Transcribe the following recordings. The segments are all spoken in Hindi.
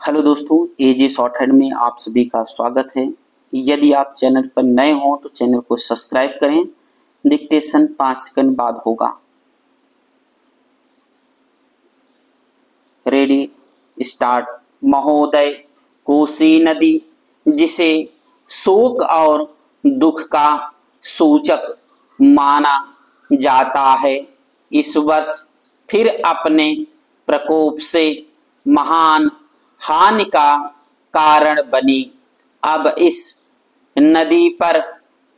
हेलो दोस्तों, एजे शॉर्ट हैंड में आप सभी का स्वागत है। यदि आप चैनल पर नए हो तो चैनल को सब्सक्राइब करें। डिक्टेशन 5 सेकंड बाद होगा। Ready start. महोदय, कोसी नदी जिसे शोक और दुख का सूचक माना जाता है, इस वर्ष फिर अपने प्रकोप से महान हानि का कारण बनी। अब इस नदी पर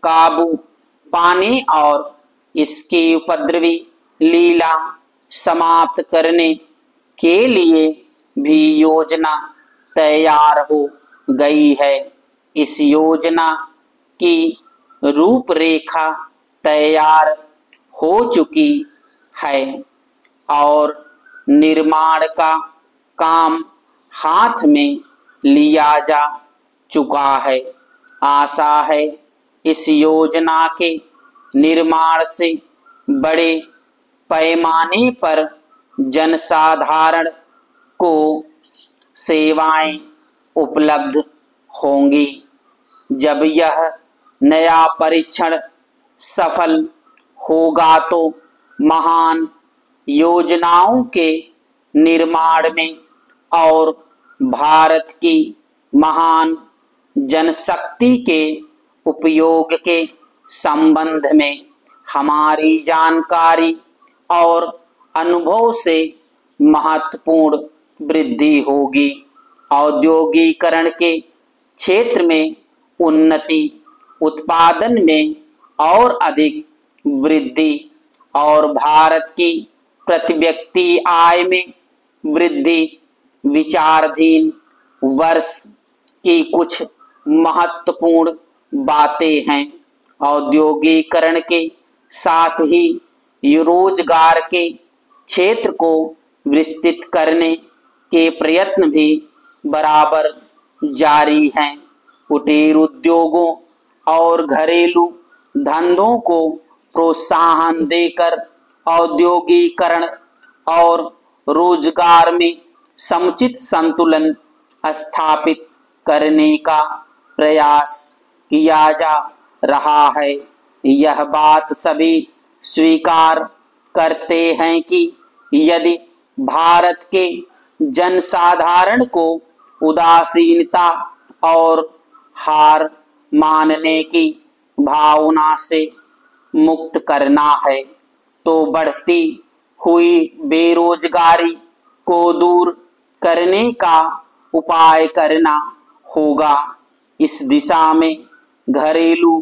काबू पाने और इसकी उपद्रवी लीला समाप्त करने के लिए भी योजना तैयार हो गई है। इस योजना की रूपरेखा तैयार हो चुकी है और निर्माण का काम हाथ में लिया जा चुका है। आशा है इस योजना के निर्माण से बड़े पैमाने पर जनसाधारण को सेवाएं उपलब्ध होंगी। जब यह नया परीक्षण सफल होगा तो महान योजनाओं के निर्माण में और भारत की महान जनशक्ति के उपयोग के संबंध में हमारी जानकारी और अनुभव से महत्वपूर्ण वृद्धि होगी। औद्योगिकरण के क्षेत्र में उन्नति, उत्पादन में और अधिक वृद्धि और भारत की प्रति व्यक्ति आय में वृद्धि विचाराधीन वर्ष की कुछ महत्वपूर्ण बातें हैं। औद्योगिकरण के साथ ही रोजगार के क्षेत्र को विस्तृत करने के प्रयत्न भी बराबर जारी हैं। कुटीर उद्योगों और घरेलू धंधों को प्रोत्साहन देकर औद्योगिकरण और रोजगार में समुचित संतुलन स्थापित करने का प्रयास किया जा रहा है। यह बात सभी स्वीकार करते हैं कि यदि भारत के जनसाधारण को उदासीनता और हार मानने की भावना से मुक्त करना है तो बढ़ती हुई बेरोजगारी को दूर करने का उपाय करना होगा। इस दिशा में घरेलू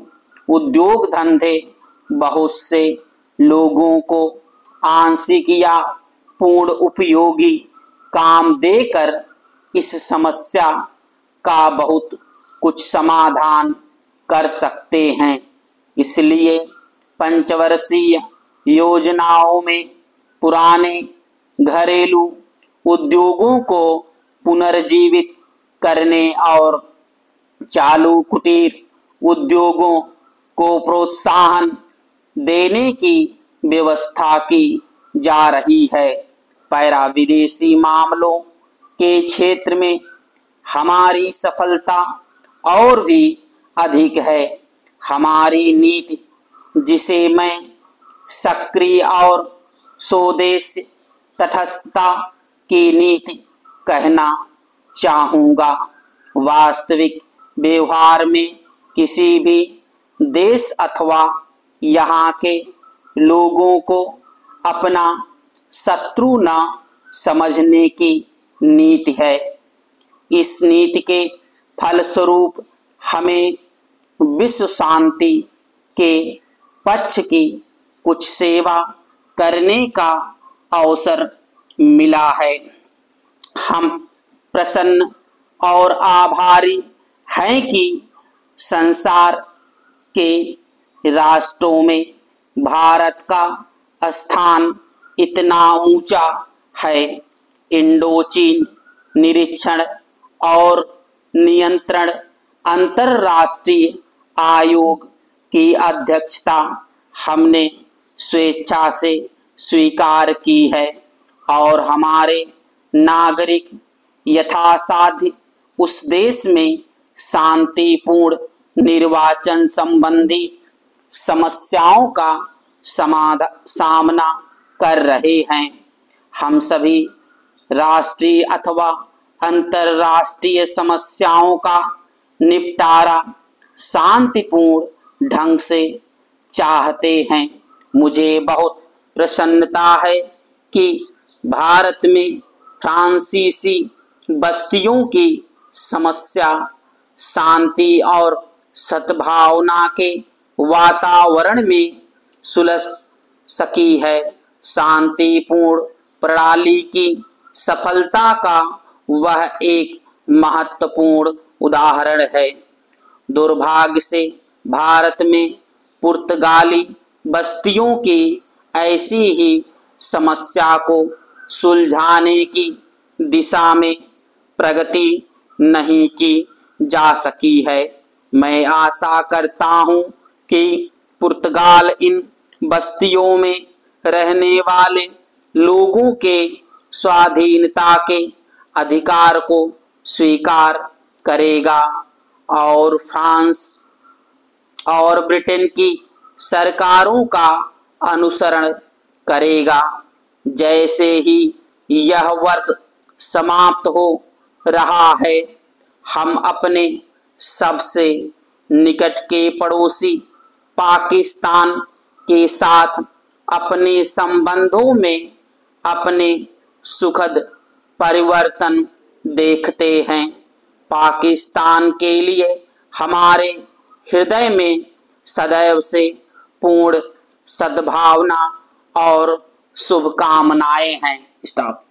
उद्योग धंधे बहुत से लोगों को आंशिक या पूर्ण उपयोगी काम देकर इस समस्या का बहुत कुछ समाधान कर सकते हैं। इसलिए पंचवर्षीय योजनाओं में पुराने घरेलू उद्योगों को पुनर्जीवित करने और चालू कुटीर उद्योगों को प्रोत्साहन देने की व्यवस्था की जा रही है। पैरा विदेशी मामलों के क्षेत्र में हमारी सफलता और भी अधिक है। हमारी नीति, जिसे मैं सक्रिय और स्वदेश तटस्थता की नीति कहना चाहूँगा, वास्तविक व्यवहार में किसी भी देश अथवा यहाँ के लोगों को अपना शत्रु न समझने की नीति है। इस नीति के फलस्वरूप हमें विश्व शांति के पक्ष की कुछ सेवा करने का अवसर मिला है। हम प्रसन्न और आभारी हैं कि संसार के राष्ट्रों में भारत का स्थान इतना ऊंचा है। इंडोचीन निरीक्षण और नियंत्रण अंतर्राष्ट्रीय आयोग की अध्यक्षता हमने स्वेच्छा से स्वीकार की है और हमारे नागरिक यथासाध्य उस देश में शांतिपूर्ण निर्वाचन संबंधी समस्याओं का सामना कर रहे हैं। हम सभी राष्ट्रीय अथवा अंतर्राष्ट्रीय समस्याओं का निपटारा शांतिपूर्ण ढंग से चाहते हैं। मुझे बहुत प्रसन्नता है कि भारत में फ्रांसीसी बस्तियों की समस्या शांति और सद्भावना के वातावरण में सुलझ सकी है। शांतिपूर्ण प्रणाली की सफलता का वह एक महत्वपूर्ण उदाहरण है। दुर्भाग्य से भारत में पुर्तगाली बस्तियों की ऐसी ही समस्या को सुलझाने की दिशा में प्रगति नहीं की जा सकी है। मैं आशा करता हूं कि पुर्तगाल इन बस्तियों में रहने वाले लोगों के स्वाधीनता के अधिकार को स्वीकार करेगा और फ्रांस और ब्रिटेन की सरकारों का अनुसरण करेगा। जैसे ही यह वर्ष समाप्त हो रहा है, हम अपने सबसे निकट के पड़ोसी पाकिस्तान के साथ अपने संबंधों में अपने सुखद परिवर्तन देखते हैं। पाकिस्तान के लिए हमारे हृदय में सदैव से पूर्ण सद्भावना और शुभकामनाएं हैं। स्टॉप।